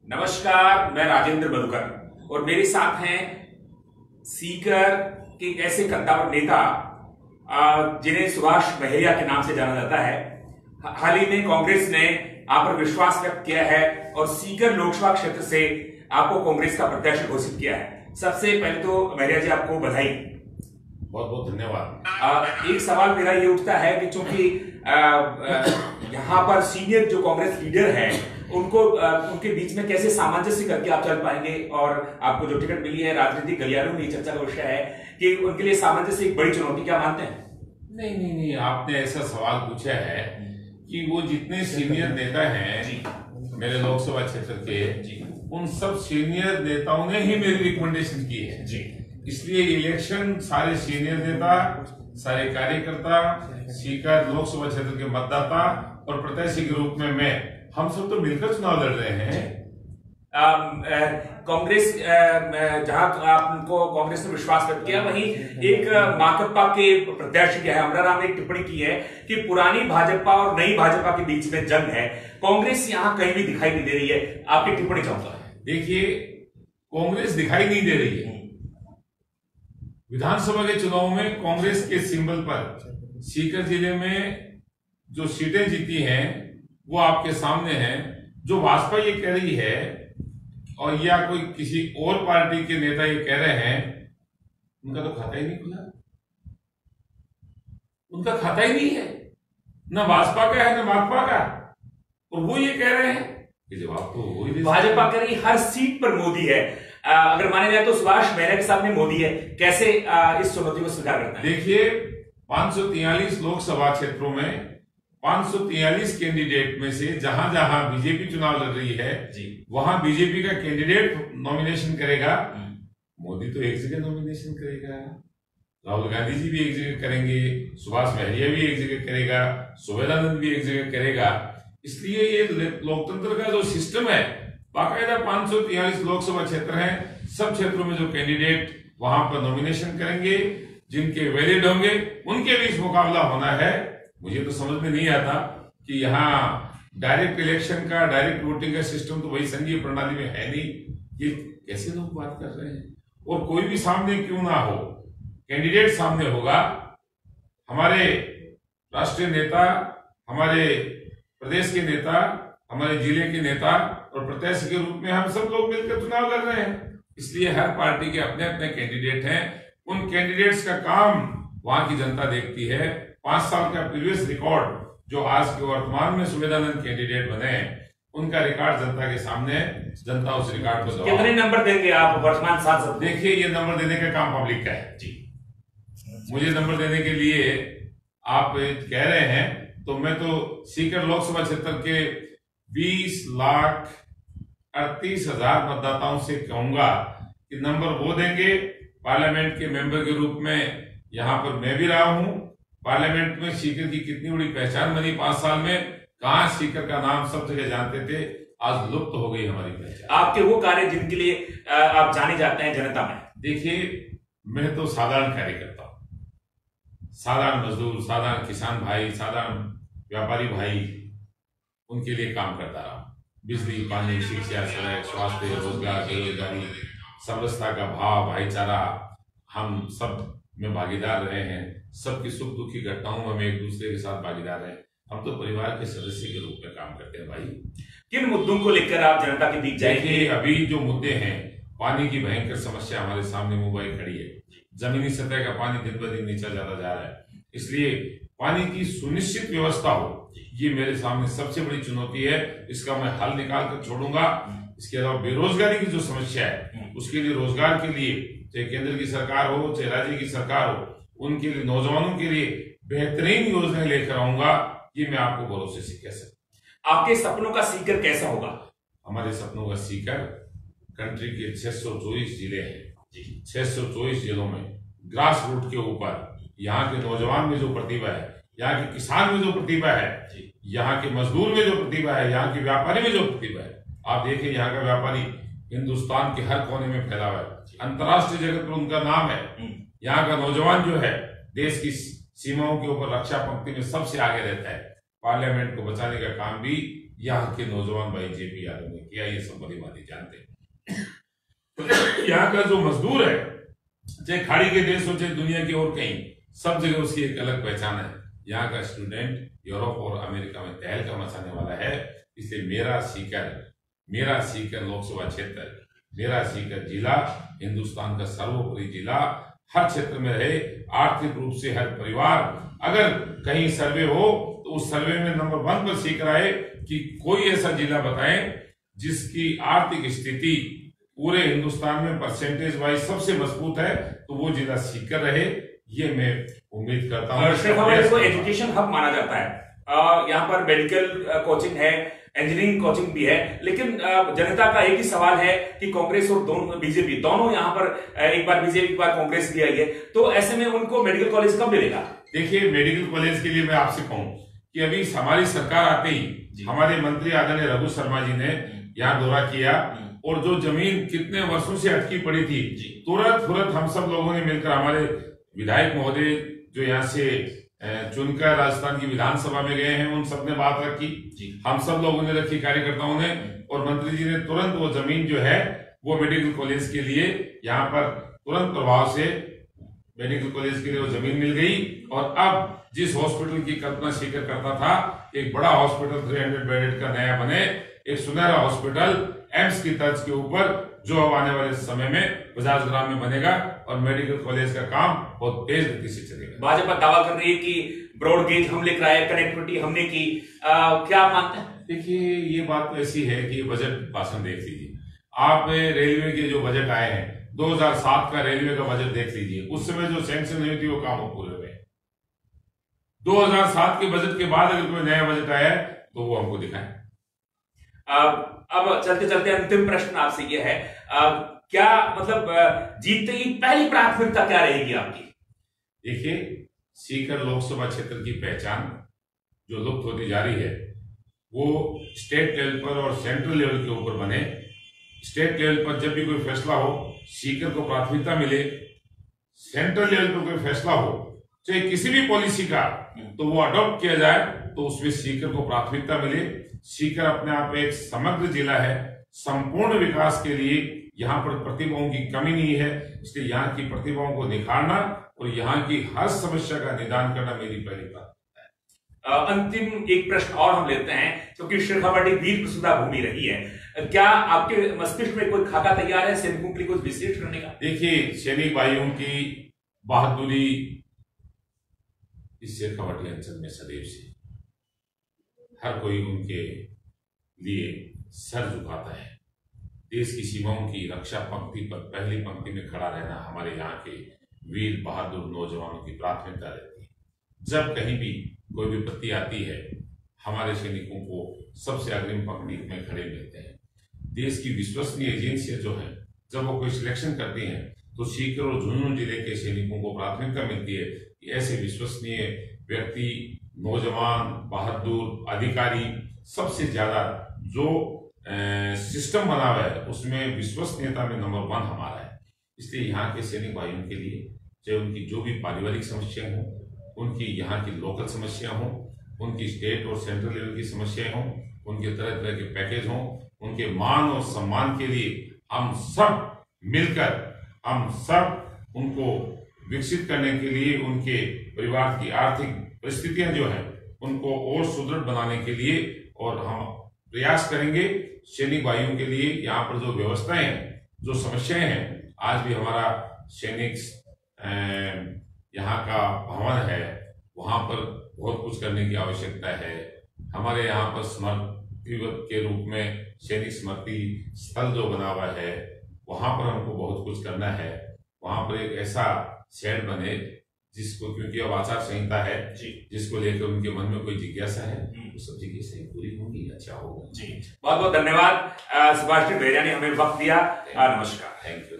नमस्कार, मैं राजेंद्र मधुकर और मेरे साथ हैं सीकर के ऐसे कद्दावर नेता जिन्हें सुभाष महरिया के नाम से जाना जाता है। हाल ही में कांग्रेस ने आप पर विश्वास व्यक्त किया है और सीकर लोकसभा क्षेत्र से आपको कांग्रेस का प्रत्याशी घोषित किया है। सबसे पहले तो महरिया जी आपको बधाई, बहुत बहुत धन्यवाद। एक सवाल मेरा ये उठता है कि चूंकि यहाँ पर सीनियर जो कांग्रेस लीडर हैं उनको उनके बीच में कैसे सामंजस्य करके आप चल पाएंगे, और आपको जो टिकट मिली है राजनीतिक गलियारों में चर्चा का विषय है कि उनके लिए सामंजस्य एक बड़ी चुनौती, क्या मानते हैं? नहीं, आपने ऐसा सवाल पूछा है कि वो जितने सीनियर नेता हैं मेरे लोकसभा क्षेत्र के, उन सब सीनियर नेताओं ने ही मेरी रिकमेंडेशन की है जी। इसलिए इलेक्शन सारे सीनियर नेता, सारे कार्यकर्ता, सीकर लोकसभा क्षेत्र के मतदाता और प्रत्याशी के रूप में हम सब तो मिलकर चुनाव लड़ रहे हैं। कांग्रेस जहां आपको कांग्रेस ने विश्वास व्यक्त किया, वहीं एक माकपा के प्रत्याशी क्या है अमराराम ने एक टिप्पणी की है कि पुरानी भाजपा और नई भाजपा के बीच में जंग है, कांग्रेस यहां कहीं भी दिखाई नहीं दे रही है। आपकी टिप्पणी चाहूंगा। देखिए, कांग्रेस दिखाई नहीं दे रही है। विधानसभा के चुनाव में कांग्रेस के सिंबल पर सीकर जिले में जो सीटें जीती हैं वो आपके सामने हैं। जो भाजपा ये कह रही है और या कोई किसी और पार्टी के नेता ये कह रहे हैं, उनका तो खाता ही नहीं खुला, उनका खाता ही नहीं है, न भाजपा का है न माकपा का, और वो ये कह रहे हैं कि जवाब तो वही। भाजपा कह रही हर सीट पर मोदी है, अगर माने जाए तो सुभाष महरिया के सामने मोदी है, कैसे इस चुनौती को स्वीकार करना है? देखिए, 543 लोकसभा क्षेत्रों में 543 कैंडिडेट में से जहां जहां बीजेपी चुनाव लड़ रही है वहां बीजेपी का कैंडिडेट नॉमिनेशन करेगा। मोदी तो एक जगह नॉमिनेशन करेगा, राहुल गांधी जी भी एक जगह करेंगे, सुभाष महरिया भी एक जगह करेगा, सुवेदानंद भी एक जगह करेगा। इसलिए ये लोकतंत्र का जो सिस्टम है, बाकायदा 543 लोकसभा क्षेत्र हैं, सब क्षेत्रों में जो कैंडिडेट वहां पर नॉमिनेशन करेंगे, जिनके वैलिड होंगे उनके बीच मुकाबला होना है। मुझे तो समझ में नहीं आता कि यहाँ डायरेक्ट इलेक्शन का, डायरेक्ट वोटिंग का सिस्टम तो वही संघीय प्रणाली में है नहीं, ये कैसे लोग बात कर रहे हैं? और कोई भी सामने क्यों ना हो, कैंडिडेट सामने होगा। हमारे राष्ट्रीय नेता, हमारे प्रदेश के नेता, हमारे जिले के नेता और प्रत्याशी के रूप में हम सब लोग मिलकर चुनाव लड़ रहे हैं। इसलिए हर पार्टी के अपने अपने कैंडिडेट हैं, उन कैंडिडेट्स का काम वहां की जनता देखती है। 5 साल का प्रीवियस रिकॉर्ड जो आज के वर्तमान में सुवेदानंद कैंडिडेट बने हैं, उनका रिकॉर्ड जनता के सामने, जनता उस रिकॉर्ड को कितने नंबर देंगे आप वर्तमान सांसद? देखिए, ये नंबर देने का काम पब्लिक का है जी। मुझे नंबर देने के लिए आप कह रहे हैं तो मैं तो सीकर लोकसभा क्षेत्र के 20,38,000 मतदाताओं से कहूंगा कि नंबर वो देंगे। पार्लियामेंट के मेंबर के रूप में यहां पर मैं भी रहा हूं। पार्लियामेंट में सीकर की कितनी बड़ी पहचान बनी 5 साल में, कहां सीकर का नाम सब जगह जानते थे, आज लुप्त हो गई हमारी पहचान। आपके वो कार्य जिनके लिए आप जाने जाते हैं जनता में? देखिए, मैं तो साधारण कार्यकर्ता हूं, साधारण मजदूर, साधारण किसान भाई, साधारण व्यापारी भाई, उनके लिए काम करता रहा। बिजली, पानी, शिक्षा, सड़क, स्वास्थ्य, रोजगार, बेरोजगारी, समरसता का भाव, भाईचारा, हम सब में भागीदार रहे हैं। सबकी सुख दुख की घटनाओं में हम एक दूसरे के साथ भागीदार रहे। हम तो परिवार के सदस्य के रूप में काम करते हैं भाई। किन मुद्दों को लेकर आप जनता के बीच जाएंगे? अभी जो मुद्दे हैं, पानी की भयंकर समस्या हमारे सामने मुंबई खड़ी है। जमीनी सतह का पानी दिन ब दिन नीचा जाता जा रहा है, इसलिए पानी की सुनिश्चित व्यवस्था हो, ये मेरे सामने सबसे बड़ी चुनौती है। इसका मैं हल निकाल कर छोड़ूंगा। इसके अलावा बेरोजगारी की जो समस्या है, उसके लिए रोजगार के लिए चाहे केंद्र की सरकार हो चाहे राज्य की सरकार हो, उनके लिए, नौजवानों के लिए बेहतरीन योजनाएं लेकर आऊंगा। ये मैं आपको भरोसे से कह सकता हूं। आपके सपनों का सीकर कैसा होगा? हमारे सपनों का सीकर कंट्री के 624 जिले हैं। 624 जिलों में ग्रास रूट के ऊपर यहाँ के नौजवान में जो प्रतिभा है, यहाँ के किसान में जो प्रतिभा है, यहाँ के मजदूर में जो प्रतिभा है, यहाँ के व्यापारी में जो प्रतिभा है। आप देखिए, यहाँ का व्यापारी हिंदुस्तान के हर कोने में फैला हुआ है, अंतर्राष्ट्रीय जगत पर उनका नाम है। यहाँ का नौजवान जो है देश की सीमाओं के ऊपर रक्षा पंक्ति में सबसे आगे रहता है। पार्लियामेंट को बचाने का काम भी यहाँ के नौजवान भाई जेपी यादव ने किया, ये सब बड़ी बातें जानते हैं। यहाँ का जो मजदूर है, चाहे खाड़ी के देश हो चाहे दुनिया की और कहीं, सब जगह उसकी एक अलग पहचान है। यहाँ का स्टूडेंट यूरोप और अमेरिका में तहलका मचाने वाला है। इसलिए मेरा सीकर लोकसभा क्षेत्र, मेरा सीकर जिला हिंदुस्तान का सर्वोपरि जिला, हर क्षेत्र में रहे, आर्थिक रूप से हर परिवार, अगर कहीं सर्वे हो तो उस सर्वे में नंबर 1 पर सीकर आए कि कोई ऐसा जिला बताएं जिसकी आर्थिक स्थिति पूरे हिंदुस्तान में परसेंटेज वाइज सबसे मजबूत है, तो वो जिला सीकर रहे, ये मैं उम्मीद करता हूँ। इसको एजुकेशन हब माना जाता है। यहाँ पर मेडिकल कोचिंग है, इंजीनियरिंग कोचिंग भी है, लेकिन जनता का एक ही सवाल है कि कांग्रेस और बीजेपी दोनों यहाँ पर, एक बार बीजेपी एक बार कांग्रेस भी आई है, तो ऐसे में उनको मेडिकल कॉलेज कब मिलेगा? देखिए, मेडिकल कॉलेज के लिए मैं आपसे कहूं कि अभी हमारी सरकार आते ही हमारे मंत्री आदरणीय रघु शर्मा जी ने यहाँ दौरा किया, और जो जमीन कितने वर्षों से अटकी पड़ी थी, तुरंत हम सब लोगों ने मिलकर, हमारे विधायक महोदय जो यहाँ से चुनकर राजस्थान की विधानसभा में गए हैं, उन सब ने बात रखी, हम सब लोगों ने रखी, कार्यकर्ताओं ने, और मंत्री जी ने तुरंत वो जमीन जो है वो मेडिकल कॉलेज के लिए यहाँ पर तुरंत प्रभाव से मेडिकल कॉलेज के लिए वो जमीन मिल गई। और अब जिस हॉस्पिटल की कल्पना सीकर करता था, एक बड़ा हॉस्पिटल 300 बेडेड का नया बने, एक सुनहरा हॉस्पिटल एम्स की तर्ज के ऊपर, जो अब आने वाले समय में बजाज ग्राम में बनेगा, और मेडिकल कॉलेज का काम बहुत तेज गति से चलेगा। भाजपा दावा कर रही है कि ब्रॉड गेज हम लेकर आए, कनेक्टिविटी हमने की, क्या आप मानते हैं? देखिए, ये बात तो ऐसी है कि बजट भाषण देख लीजिए आप, रेलवे के जो बजट आए हैं, 2007 का रेलवे का बजट देख लीजिए, उस समय जो सैंक्शन हुई थी वो काम पूरे हुए। 2007 के बजट के बाद अगर कोई नया बजट आया है तो वो हमको दिखाएं। अब चलते चलते अंतिम प्रश्न आपसे ये है, क्या मतलब जीतते ही पहली प्राथमिकता क्या रहेगी आपकी? देखिए, सीकर लोकसभा क्षेत्र की पहचान जो लुप्त होती जा रही है, वो स्टेट लेवल पर और सेंट्रल लेवल के ऊपर बने। स्टेट लेवल पर जब भी कोई फैसला हो, सीकर को प्राथमिकता मिले। सेंट्रल लेवल पर कोई फैसला हो, चाहे किसी भी पॉलिसी का, तो वो अडॉप्ट किया जाए तो उसमें सीकर को प्राथमिकता मिले। सीकर अपने आप एक समग्र जिला है, संपूर्ण विकास के लिए यहाँ पर प्रतिभाओं की कमी नहीं है, इसलिए यहाँ की प्रतिभाओं को निखारना और यहाँ की हर समस्या का निदान करना मेरी पहली प्राथमिकता है। अंतिम एक प्रश्न और हम लेते हैं, क्योंकि शेखावाटी वीर प्रसूता भूमि रही है, क्या आपके मस्तिष्क में कोई खाका तैयार है सैनिकों के लिए कुछ विशेष करने का? देखिए, सैनिक भाइयों की बहादुरी इस शेखावाटी अंचल में सदैव से हर कोई उनके लिए सर झुकाता है। देश की सीमाओं की रक्षा पंक्ति पर पहली पंक्ति में खड़ा रहना हमारे यहाँ के वीर बहादुर नौजवानों की प्राथमिकता रहती है। जब कहीं भी कोई विपत्ति आती है, हमारे सैनिकों को सबसे अग्रिम पंक्ति में खड़े मिलते हैं। देश की विश्वसनीय एजेंसियां जो हैं, जब वो कोई सिलेक्शन करती हैं, तो सीकर और झुंझुनू जिले के सैनिकों को प्राथमिकता मिलती है कि ऐसे विश्वसनीय व्यक्ति, नौजवान, बहादुर अधिकारी, सबसे ज्यादा जो सिस्टम बना हुआ है उसमें विश्वसनीयता में नंबर 1 हमारा है। इसलिए यहाँ के सैनिक भाइयों के लिए, चाहे उनकी जो भी पारिवारिक समस्याएं हों, उनकी यहाँ की लोकल समस्या हों, उनकी स्टेट और सेंट्रल लेवल की समस्याएं हों, उनके तरह तरह के पैकेज हों, उनके मान और सम्मान के लिए हम सब मिलकर, हम सब उनको विकसित करने के लिए, उनके परिवार की आर्थिक परिस्थितियां जो है उनको और सुदृढ़ बनाने के लिए, और हम प्रयास करेंगे सैनिक भाइयों के लिए। यहाँ पर जो व्यवस्थाएं हैं, जो समस्याएं हैं, आज भी हमारा सैनिक यहाँ का भवन है, वहां पर बहुत कुछ करने की आवश्यकता है। हमारे यहाँ पर स्मृति के रूप में सैनिक स्मृति स्थल जो बना हुआ है, वहां पर हमको बहुत कुछ करना है। वहां पर एक ऐसा शेड बने जिसको, क्योंकि अब आचार संहिता है, जिसको लेकर उनके मन में कोई जिज्ञासा है, वो सब जिज्ञासाएं पूरी होंगी, अच्छा होगा। जी, बहुत बहुत धन्यवाद सुभाष जी बेरिया ने हमें वक्त दिया। नमस्कार। Thank you.